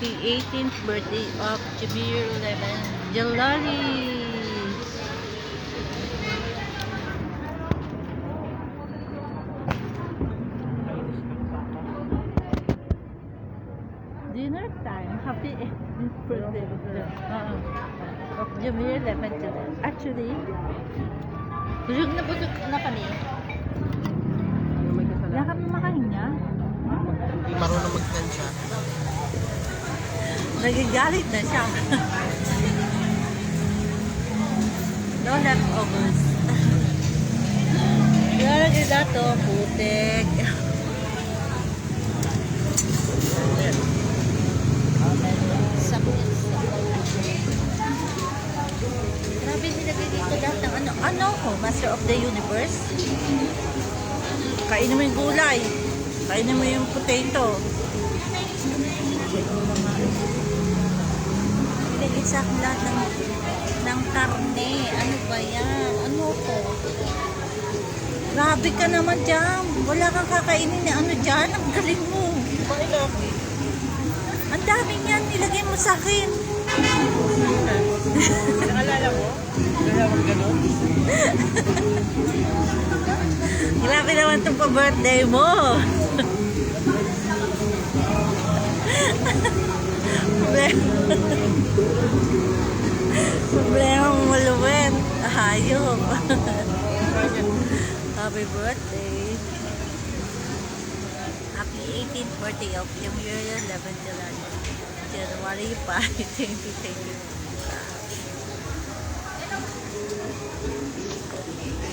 Happy 18th birthday of Jamir Lemon Jalali. Dinner time. Happy 18th birthday of Jamir Lemon Jalali. Actually, busog na kami. Wala kami makahinga. Hindi marunong magtansya. Nagagalit na siya. No leftovers. Lalagay na to, putik. Sakit. Grabe nilagay dito lahat ng ano ko, Master of the Universe. Kainin mo yung gulay. Kainin mo yung potato. Pilit sa akin lahat ng karne. Ano ba yan? Ano ko? Grabe ka naman dyan. Wala kang kakainin na ano dyan. Ang galing mo. Ang dami niyan. Nilagay mo sa akin. Naalala mo? Dalawang ganun? Grabe naman itong pa-birthday mo. Problema mo maluwin. Hayop. Happy birthday. Happy 18th birthday of Jamir Lemon Jalali. January 5, 2020.